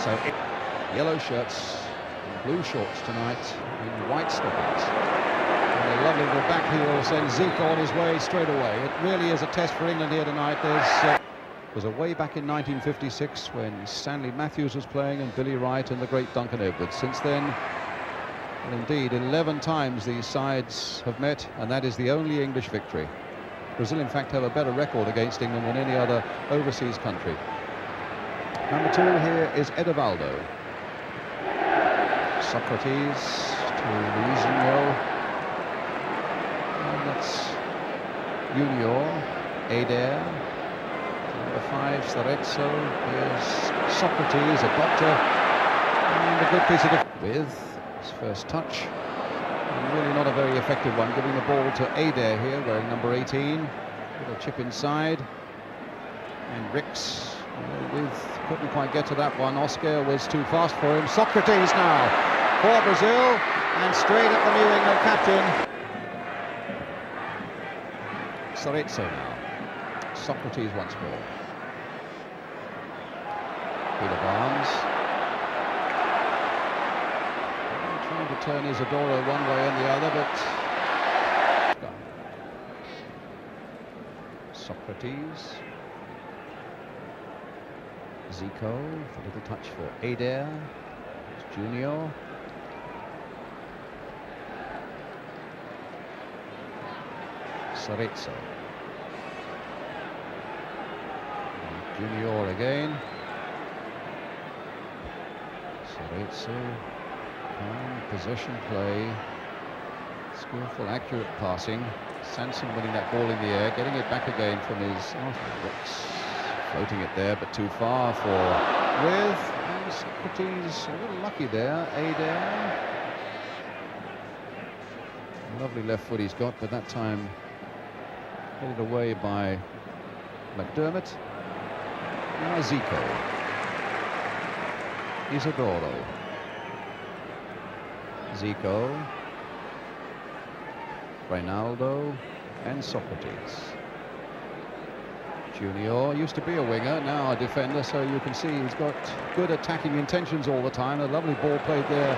So yellow shirts and blue shorts tonight in white stockings. And a lovely little back heel sends Zico on his way straight away. It really is a test for England here tonight. There's was a way back in 1956 when Stanley Matthews was playing and Billy Wright and the great Duncan Edwards. Since then, well, indeed, 11 times these sides have met, and that is the only English victory. Brazil, in fact, have a better record against England than any other overseas country. Number 2 here is Edevaldo. Sócrates to Luizinho. And that's Júnior, Éder. Number 5, Cerezo. Here's Sócrates, a doctor. And a good piece of with his first touch. And really not a very effective one, giving the ball to Éder here, wearing number 18. Little chip inside. And Ricks couldn't quite get to that one. Oscar was too fast for him. Sócrates now for Brazil, and straight at the New England captain. Cerezo now. Sócrates once more. Peter Barnes. Trying to turn Isidoro one way and the other, but Sócrates. Zico, a little touch for Éder. Júnior. Cerezo. Júnior again. Cerezo. Calm possession play. Skillful, accurate passing. Sanson winning that ball in the air, getting it back again from his Ricks. Floating it there, but too far for with. And Sócrates a little lucky there. Éder. Lovely left foot he's got, but that time headed away by McDermott. Now Zico. Isidoro. Zico. Reinaldo and Sócrates. Júnior used to be a winger, now a defender, so you can see he's got good attacking intentions all the time. A lovely ball played there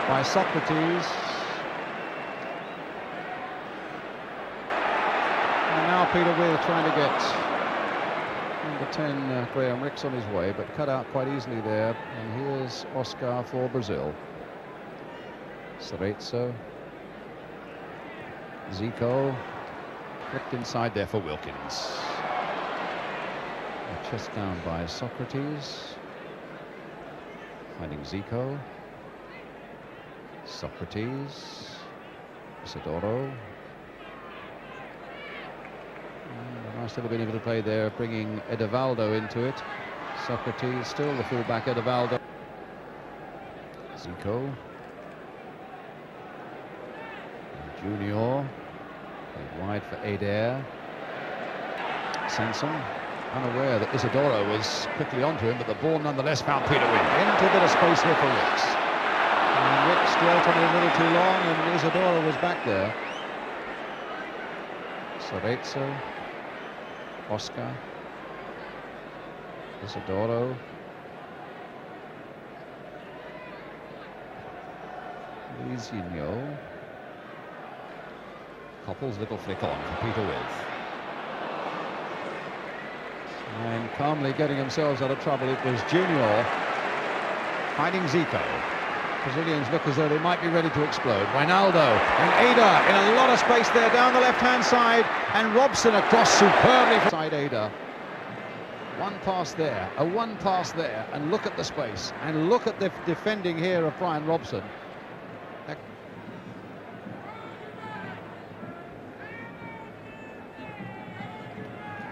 by Sócrates. And now Peter Will trying to get number 10 Graham Ricks on his way, but cut out quite easily there. And here's Oscar for Brazil. Cerezo. Zico. Flicked inside there for Wilkins. Chest down by Sócrates. Finding Zico. Sócrates. Isidoro. And a nice little bit of a play there, bringing Edevaldo into it. Sócrates, still the fullback, Edevaldo. Zico. And Júnior. Wide for Éder. Sanson. Unaware that Isidoro was quickly onto him, but the ball nonetheless found Peter Wynn. Into a bit of space here for Ricks. And Ricks dwelt on it a little too long, and Isidoro was back there. Cerezo. Oscar. Isidoro. Luizinho. Copple's little flick on for Peter With. And calmly getting themselves out of trouble, it was Júnior finding Zico. Brazilians look as though they might be ready to explode. Reinaldo and Éder in a lot of space there down the left-hand side, and Robson across superbly from side Éder. One pass there, one pass there, and look at the space, and look at the defending here of Brian Robson.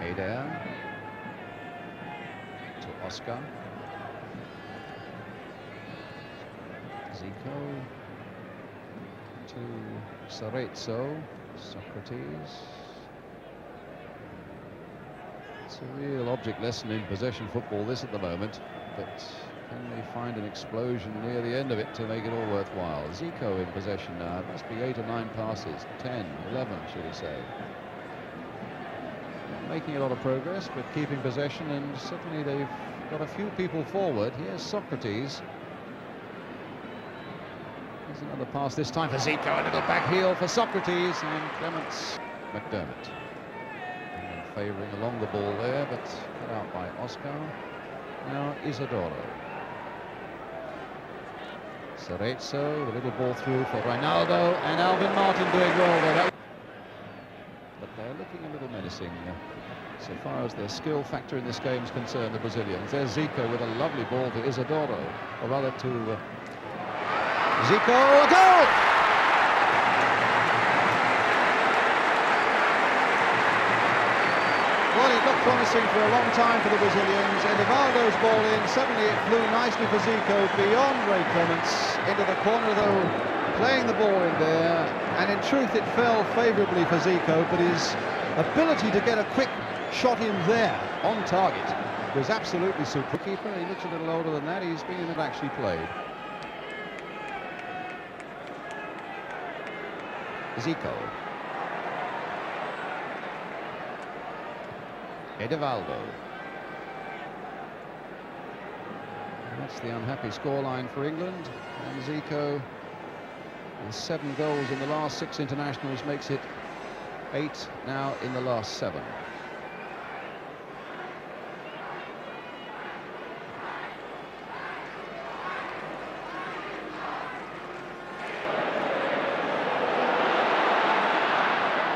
Éder. Oscar. Zico to Cerezo. Sócrates. It's a real object lesson in possession football, this at the moment, but can they find an explosion near the end of it to make it all worthwhile? Zico in possession now. It must be 8 or 9 passes, 10, 11 should we say. Making a lot of progress, but keeping possession, and certainly they've got a few people forward. Here's Sócrates. There's another pass this time for Zico. A little back heel for Sócrates, and Clements McDermott. Favouring along the ball there, but cut out by Oscar. Now Isidoro. Cerezo, the little ball through for Reinaldo, and Alvin Martin doing well there. But they're looking a little menacing so far as their skill factor in this game is concerned, the Brazilians. There's Zico with a lovely ball to Isidoro, or rather to Zico. A goal! Well, it looked promising for a long time for the Brazilians. Edevaldo's ball in, suddenly it flew nicely for Zico, beyond Ray Clements, into the corner though, playing the ball in there, and in truth it fell favourably for Zico, but his ability to get a quick shot in there, on target, was absolutely super. Keeper, he looks a little older than that, he's been actually played. Zico. Edevaldo. That's the unhappy scoreline for England. And Zico, with 7 goals in the last 6 internationals, makes it 8 now in the last 7.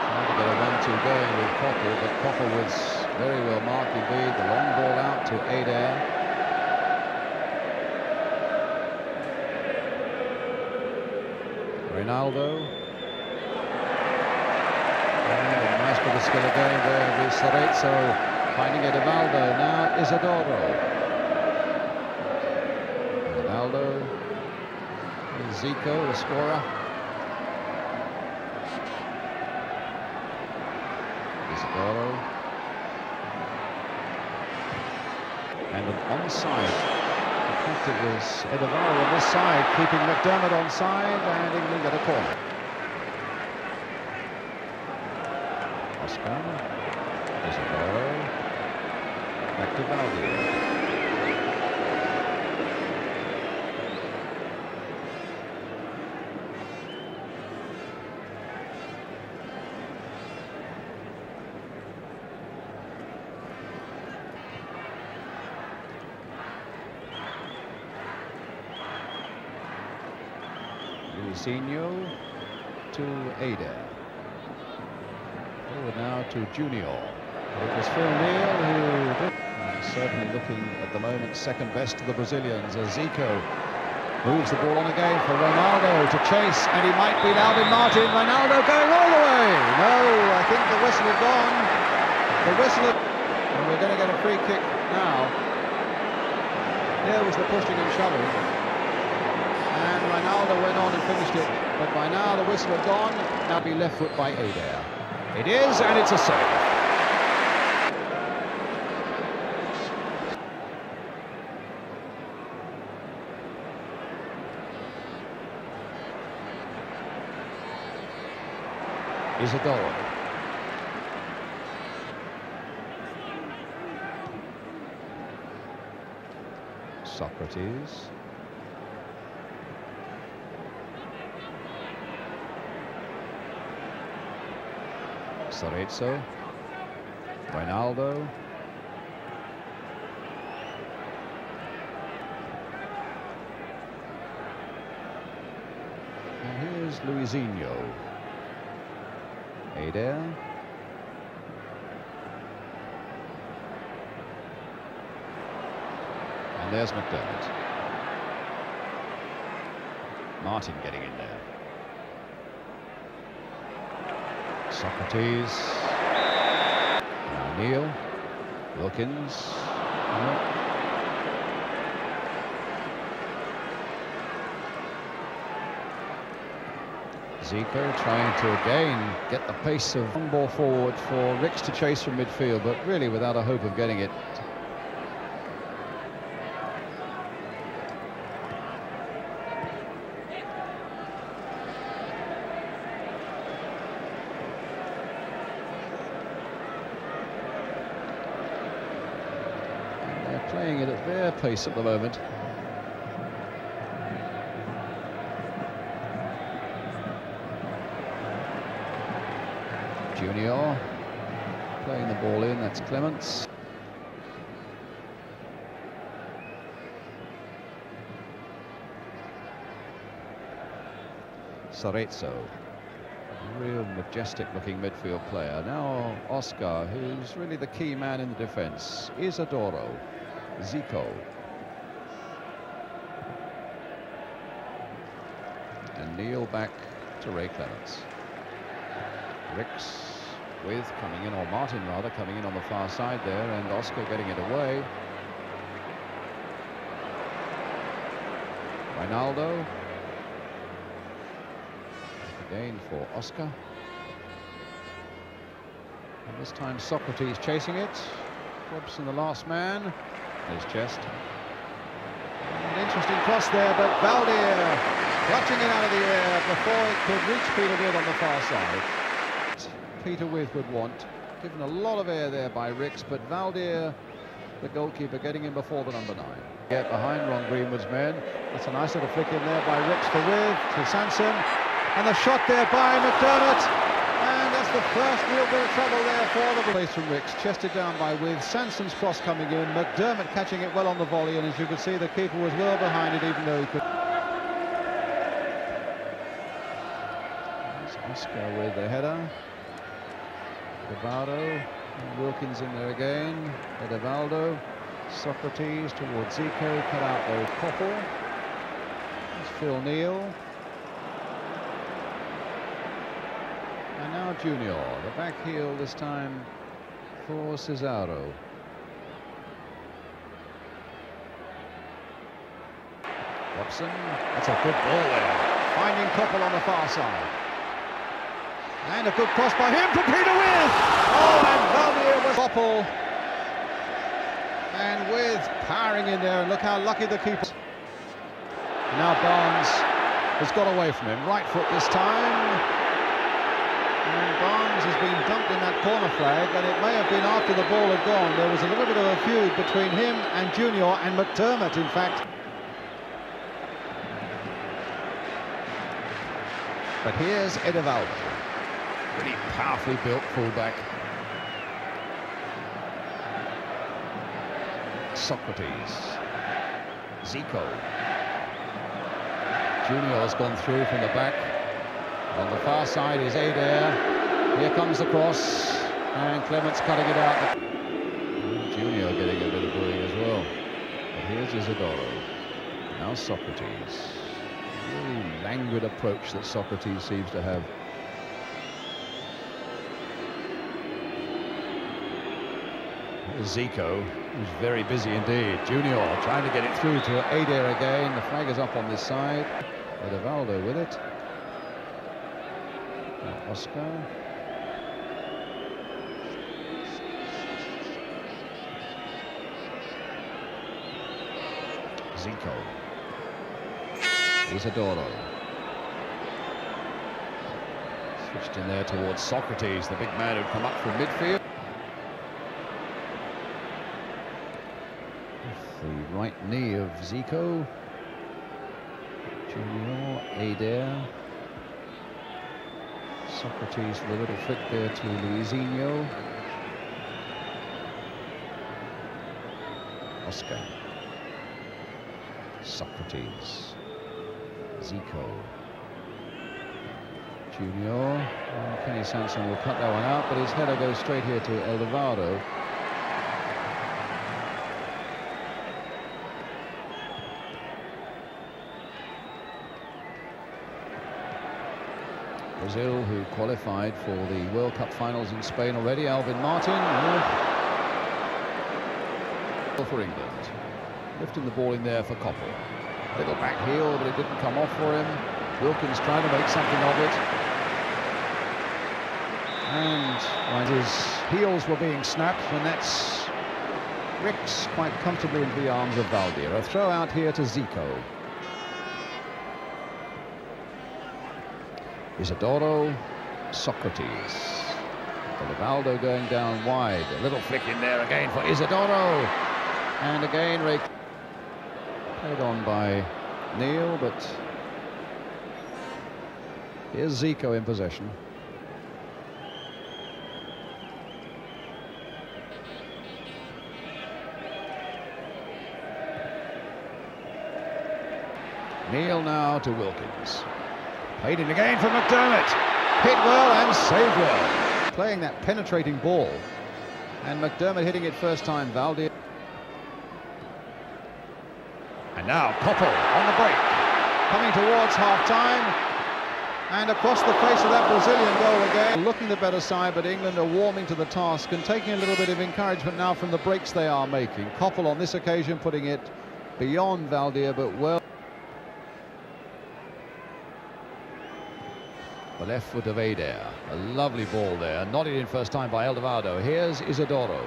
Trying to get a 1-2 going with Copa, but Copa was very well marked indeed. The long ball out to Éder. Reinaldo. And a nice bit of skill again there with Cerezo finding Edevaldo. Now Isidoro. Reinaldo. And Zico, the scorer. Isidoro. And an onside. In fact, it was Edevaldo on this side, keeping McDermott onside, and England get a corner. Oscar. Isidoro. Back to Waldir. Luizinho to Éder. Forward now to Júnior. It was Phil Neal who certainly looking at the moment second best to the Brazilians as Zico moves the ball on again for Reinaldo to chase, and he might beat Alvin Martin. Reinaldo going all the way. No, I think the whistle had gone. The whistle had... And we're going to get a free kick now. Here was the pushing and shoving. And Reinaldo went on and finished it, but by now the whistle had gone. Now be left foot by Éder. It is, and it's a save. Isidoro. Sócrates. Cerezo, Reinaldo, and here's Luizinho, Éder, and there's McDermott. Martin getting in there. Sócrates, Neal, Wilkins, Zico trying to again get the pace of one ball forward for Ricks to chase from midfield, but really without a hope of getting it. playing it at their pace at the moment. Júnior playing the ball in, that's Clements. Cerezo, a real majestic looking midfield player. Now Oscar, who's really the key man in the defence. Isidoro, Zico. And Neil back to Ray Clements. Ricks with coming in, or Martin rather, coming in on the far side there, and Oscar getting it away. Reinaldo. Again for Oscar. And this time Sócrates chasing it. Robson the last man. His chest. An interesting cross there, but Waldir clutching it out of the air before it could reach Peter With on the far side. Peter With would want. Given a lot of air there by Ricks, but Waldir, the goalkeeper, getting in before the number 9. Get behind Ron Greenwood's men. That's a nice little flick in there by Ricks for With to Sanson. And the shot there by McDermott. And that's the first real bit of trouble there for the place from Ricks. Chested down by With. Sanson's cross coming in. McDermott catching it well on the volley. And as you can see, the keeper was well behind it, even though he could. There's Oscar with the header. Edevaldo. Wilkins in there again. Edevaldo. Sócrates towards Zico. Cut out there with Copa. There's Phil Neal. And now Júnior, the back heel this time for Cerezo. Robson, that's a good ball there. Finding Copa on the far side. And a good cross by him to Peter With. Oh, and Waldir was Copa. And With powering in there, and look how lucky the keeper. Now Barnes has got away from him. Right foot this time. And Barnes has been dumped in that corner flag, and it may have been after the ball had gone. There was a little bit of a feud between him and Júnior and McDermott, in fact. But here's Edevaldo. Really powerfully built fullback. Sócrates. Zico. Júnior's gone through from the back. On the far side is Éder. Here comes the cross, and Clements cutting it out. Júnior getting a bit of booing as well. But here's Isidoro. Now Sócrates. Really languid approach that Sócrates seems to have. Zico, who's very busy indeed. Júnior trying to get it through to Éder again. The flag is up on this side. Edevaldo with it. Oscar. Zico. Isidoro. Switched in there towards Sócrates, the big man who'd come up from midfield. The right knee of Zico. Júnior, Éder. Sócrates with a little flick there to Luizinho. Oscar. Sócrates. Zico. Júnior. Kenny Sanson will cut that one out, but his header goes straight here to Edevaldo. Brazil, who qualified for the World Cup finals in Spain already. Alvin Martin for England, lifting the ball in there for Copa. Little back heel, but it didn't come off for him. Wilkins trying to make something of it, and his heels were being snapped, and that's Ricks quite comfortably into the arms of Waldir. A throw out here to Zico. Isidoro, Sócrates. Edevaldo going down wide. A little flick in there again for Isidoro. And again, played on by Neil, but here's Zico in possession. Neil now to Wilkins. Played in again for McDermott. Hit well and saved well. Playing that penetrating ball. And McDermott hitting it first time, Waldir. And now Copa on the break. Coming towards half-time. And across the face of that Brazilian goal again. Looking the better side, but England are warming to the task and taking a little bit of encouragement now from the breaks they are making. Copa on this occasion putting it beyond Waldir, but well. The left foot of Éder, a lovely ball there, nodded in first time by Edevaldo. Here's Isidoro.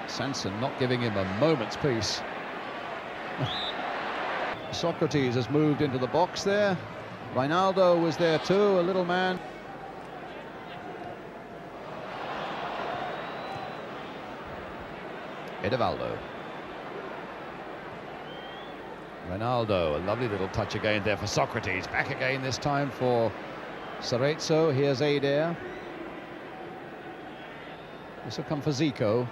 Sanson not giving him a moment's peace. Sócrates has moved into the box there. Reinaldo was there too, a little man. Edevaldo. Reinaldo, a lovely little touch again there for Sócrates. Back again this time for Cerezo. Here's Éder. This will come for Zico.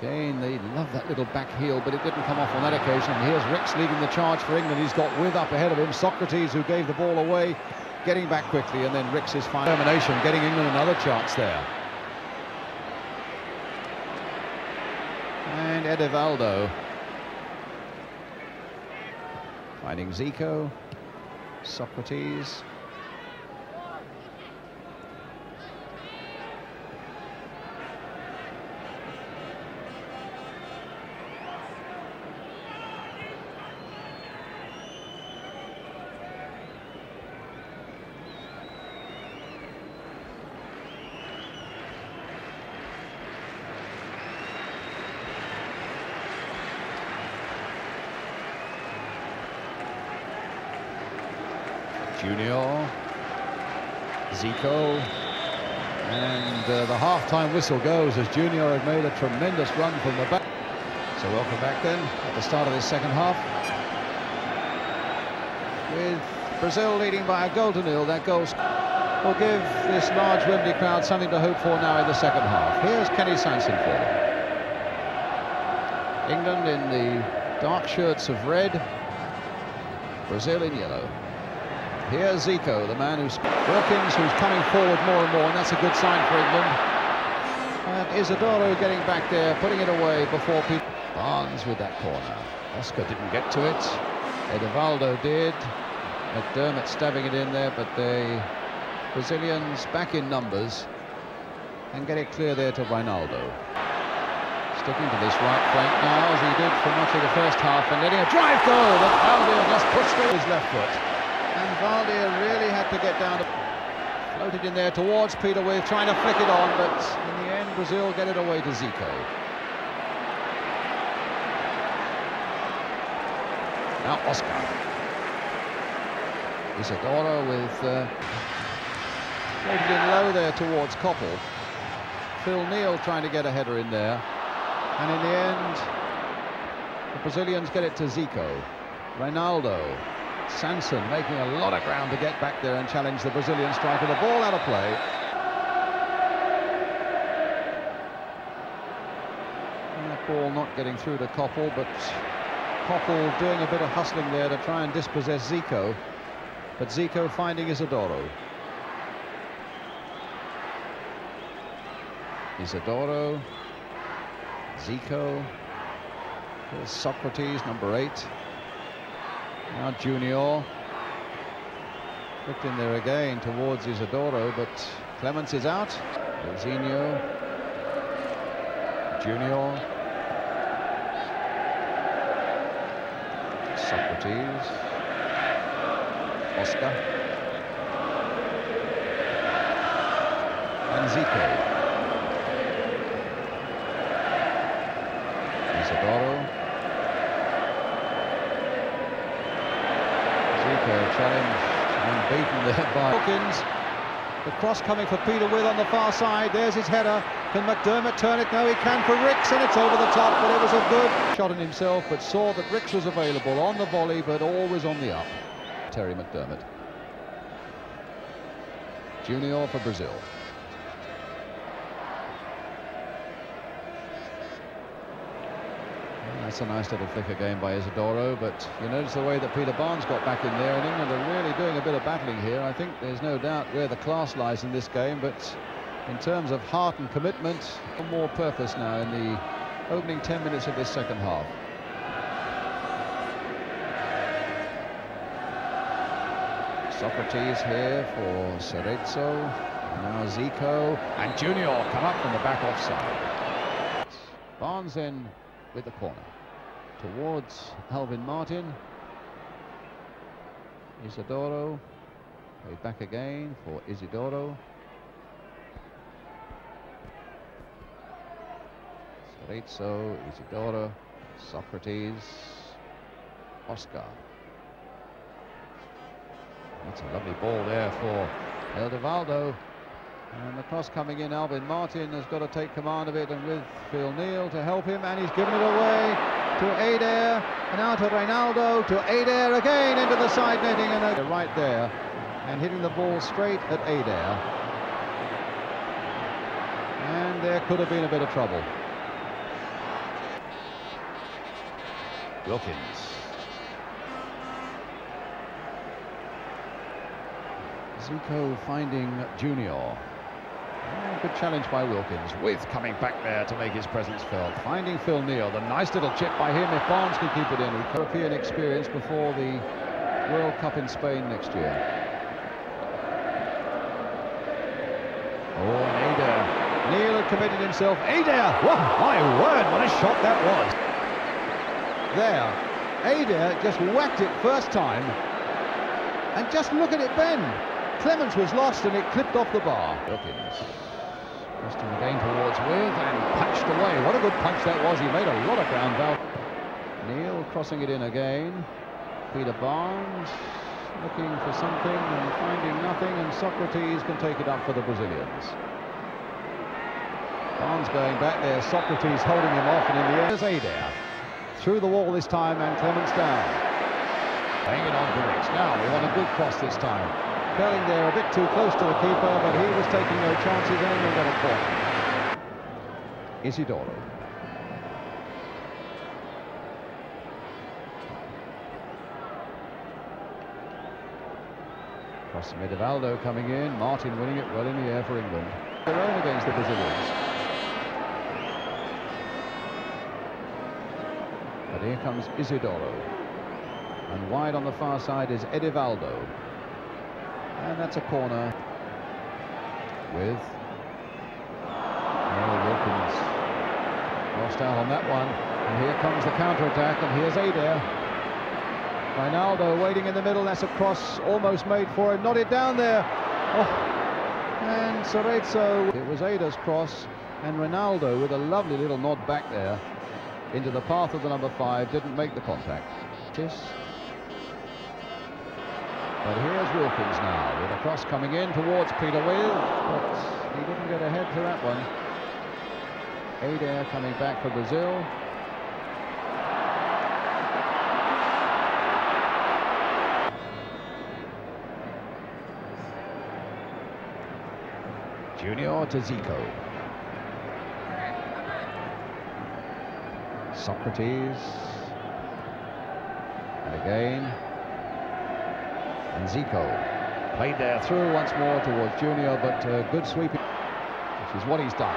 Again, they love that little back heel, but it didn't come off on that occasion. Here's Rix leading the charge for England. He's got width up ahead of him. Sócrates, who gave the ball away, getting back quickly, and then Rix's final termination, getting England another chance there. And Edevaldo. Finding Zico, Sócrates. Júnior, Zico, and the half-time whistle goes as Júnior had made a tremendous run from the back. So welcome back then at the start of this second half. With Brazil leading by 1-0, that goal will give this large Wembley crowd something to hope for now in the second half. Here's Kenny Sanson for them. England in the dark shirts of red, Brazil in yellow. Here's Zico, the man Wilkins, who's coming forward more and more, and that's a good sign for England. And Isidoro getting back there, putting it away before people. Barnes with that corner. Oscar didn't get to it. Edevaldo did. McDermott stabbing it in there, but the Brazilians back in numbers and get it clear there to Reinaldo. Sticking to this right flank now, as he did for much of the first half, and letting a drive goal, but Waldir just pushed through his left foot. And Waldir really had to get down to... Floated in there towards Peter with trying to flick it on, but in the end Brazil get it away to Zico. Now Oscar. Isidoro with... floated in low there towards Copa. Phil Neal trying to get a header in there. And in the end, the Brazilians get it to Zico. Reinaldo. Sanson making a lot of ground to get back there and challenge the Brazilian striker. The ball out of play. And that ball not getting through to Copa, but Copa doing a bit of hustling there to try and dispossess Zico. But Zico finding Isidoro. Isidoro. Zico. Here's Sócrates, number 8. Now Júnior. Flicked in there again towards Isidoro, but Clements is out. Luizinho. Júnior. Sócrates. Oscar. And Zico. Isidoro. Zico challenged and beaten there by Wilkins. The cross coming for Peter With on the far side. There's his header. Can McDermott turn it? No, he can for Ricks, and it's over the top, but it was a good shot in himself, but saw that Ricks was available on the volley, but always on the up. Terry McDermott. Júnior for Brazil. That's a nice little flick again by Isidoro, but you notice the way that Peter Barnes got back in there, and England are really doing a bit of battling here. I think there's no doubt where the class lies in this game, but in terms of heart and commitment, more purpose now in the opening 10 minutes of this second half. Sócrates here for Cerezo, now Zico, and Júnior come up from the back offside. Barnes in with the corner towards Alvin Martin. Isidoro played back again for Isidoro. Cerezo, Isidoro, Sócrates, Oscar. That's a lovely ball there for Edevaldo. And the cross coming in, Alvin Martin has got to take command of it, and with Phil Neal to help him, and he's given it away to Éder, and now to Reinaldo, to Éder again into the side netting, and right there, and hitting the ball straight at Éder. And there could have been a bit of trouble. Wilkins. Zico finding Júnior. Good challenge by Wilkins. With coming back there to make his presence felt. Finding Phil Neal. The nice little chip by him if Barnes can keep it in. European experience before the World Cup in Spain next year. Oh, and Éder. Neal had committed himself. Éder! Whoa, my word, what a shot that was. There. Éder just whacked it first time. And just look at it bend. Clemens was lost and it clipped off the bar. Wilkins. Twisting again towards With and punched away. What a good punch that was. He made a lot of ground foul. Neal crossing it in again. Peter Barnes looking for something and finding nothing, and Sócrates can take it up for the Brazilians. Barnes going back there. Sócrates holding him off, and in the end there's Éder. Through the wall this time, and Clemens down. Playing it on for Ricks. Now we want a good cross this time. Curling there a bit too close to the keeper, but he was taking no chances, and England got a corner. Isidoro. Cross from Edevaldo coming in. Martin winning it well in the air for England. Their own against the Brazilians. But here comes Isidoro. And wide on the far side is Edevaldo. And that's a corner with Wilkins. Lost out on that one. And here comes the counter-attack, and here's Éder. Reinaldo waiting in the middle. That's a cross almost made for him. Nodded down there. Oh. And Cerezo. It was Éder's cross, and Reinaldo with a lovely little nod back there into the path of the number 5. Didn't make the contact. But here's Wilkins now, with a cross coming in towards Peter With, but he didn't get ahead to that one. Éder coming back for Brazil. Júnior to Zico. Sócrates. And again. And Zico played there through once more towards Júnior, but good sweeping, which is what he's done.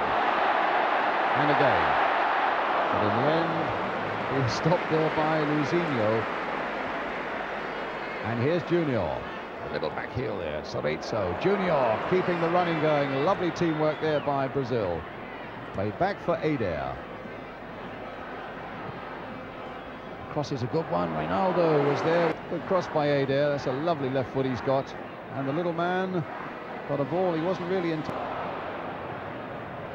And again. But in the end, he was stopped there by Luizinho. And here's Júnior. A little back heel there. Cerezo. Júnior keeping the running going. Lovely teamwork there by Brazil. Played back for Éder. Cross is a good one. Reinaldo was there. Good cross by Éder. That's a lovely left foot he's got. And the little man got a ball he wasn't really into.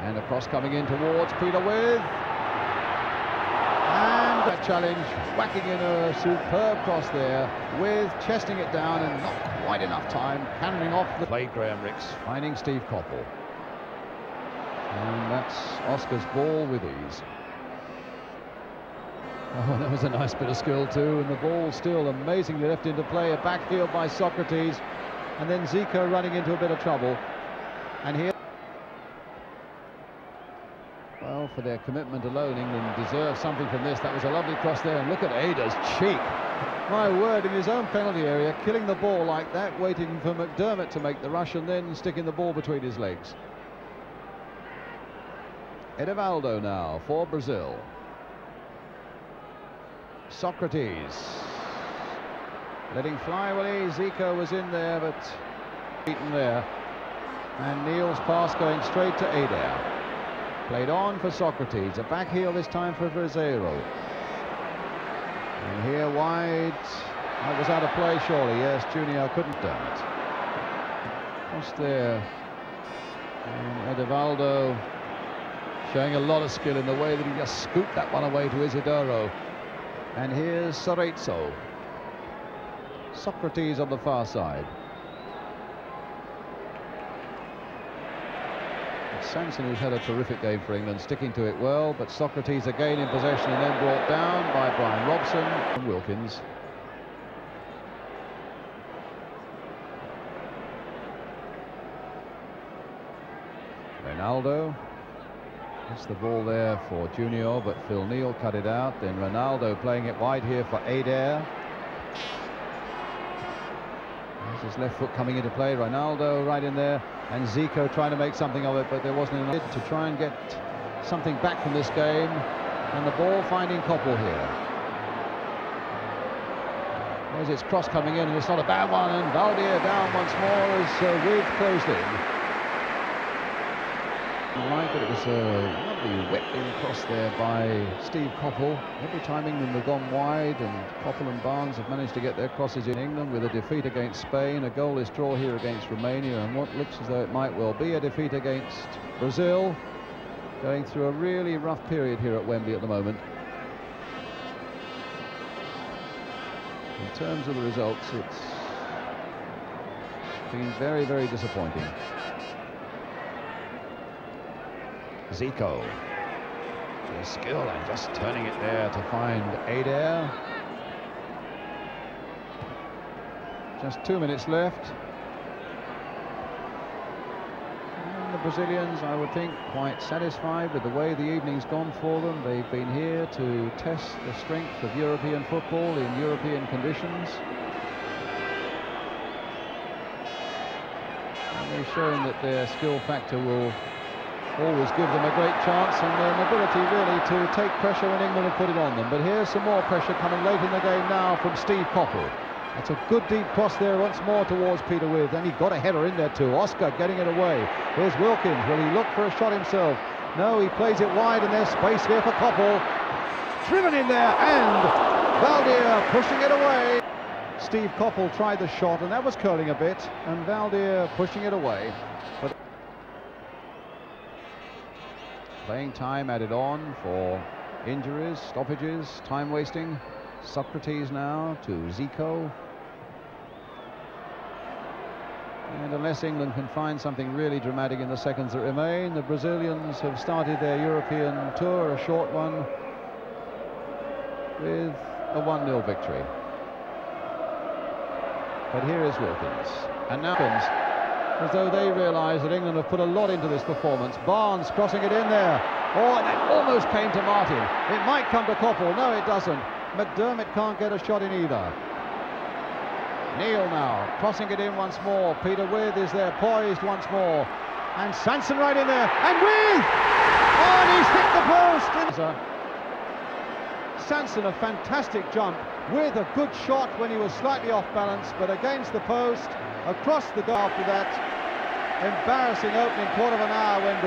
And a cross coming in towards Peter With. And challenge, whacking in a superb cross there, with chesting it down and not quite enough time, cannonning off the play. Graham Ricks finding Steve Coppell. And that's Oscar's ball with ease. Oh, that was a nice bit of skill too, and the ball still amazingly left into play. A backfield by Sócrates, and then Zico running into a bit of trouble. And here, well, for their commitment alone, England deserves something from this. That was a lovely cross there, and look at Éder's cheek. My word, in his own penalty area, killing the ball like that, waiting for McDermott to make the rush, and then sticking the ball between his legs. Edevaldo now for Brazil. Sócrates letting fly. Well, Zico was in there, but beaten there. And Neil's pass going straight to Éder. Played on for Sócrates. A back heel this time for Cerezo. And here wide. That was out of play, surely. Yes, Júnior couldn't do it. Just there. And Edevaldo showing a lot of skill in the way that he just scooped that one away to Isidoro. And here's Cerezo. Sócrates on the far side. It's Sanson, who's had a terrific game for England, sticking to it well, but Sócrates again in possession and then brought down by Brian Robson and Wilkins. Reinaldo. That's the ball there for Júnior, but Phil Neal cut it out. Then Reinaldo playing it wide here for Éder. There's his left foot coming into play. Reinaldo right in there, and Zico trying to make something of it, but there wasn't enough to try and get something back from this game. And the ball finding Coppell here. There's its cross coming in, and it's not a bad one. And Waldir down once more as Reed closed in. Right, but it was a lovely whipping cross there by Steve Coppell. Every time England have gone wide, and Coppell and Barnes have managed to get their crosses in. England with a defeat against Spain, a goalless draw here against Romania, and what looks as though it might well be a defeat against Brazil. Going through a really rough period here at Wembley at the moment. In terms of the results, it's been very, very disappointing. Zico, his skill and just turning it there to find Éder. Just 2 minutes left. And the Brazilians, I would think, quite satisfied with the way the evening's gone for them. They've been here to test the strength of European football in European conditions. And they've shown that their skill factor will always give them a great chance, and their ability really to take pressure when England have put it on them. But here's some more pressure coming late in the game now from Steve Coppell. That's a good deep cross there once more towards Peter With, and he got a header in there too. Oscar getting it away. Here's Wilkins. Will he look for a shot himself? No, he plays it wide, and there's space here for Coppell. Driven in there, and Waldir pushing it away. Steve Coppell tried the shot, and that was curling a bit, and Waldir pushing it away. But playing time added on for injuries, stoppages, time wasting. Sócrates now to Zico. And unless England can find something really dramatic in the seconds that remain, the Brazilians have started their European tour, a short one, with a 1-0 victory. But here is Wilkins. And now as though they realise that England have put a lot into this performance. Barnes crossing it in there. Oh, and it almost came to Martin. It might come to Coppell. No, it doesn't. McDermott can't get a shot in either. Neil now crossing it in once more. Peter With is there, poised once more. And Sanson right in there. And With! Oh, and he's hit the post! Sanson, a fantastic jump. With a good shot when he was slightly off balance, but against the post, across the goal after that. Embarrassing opening quarter of an hour when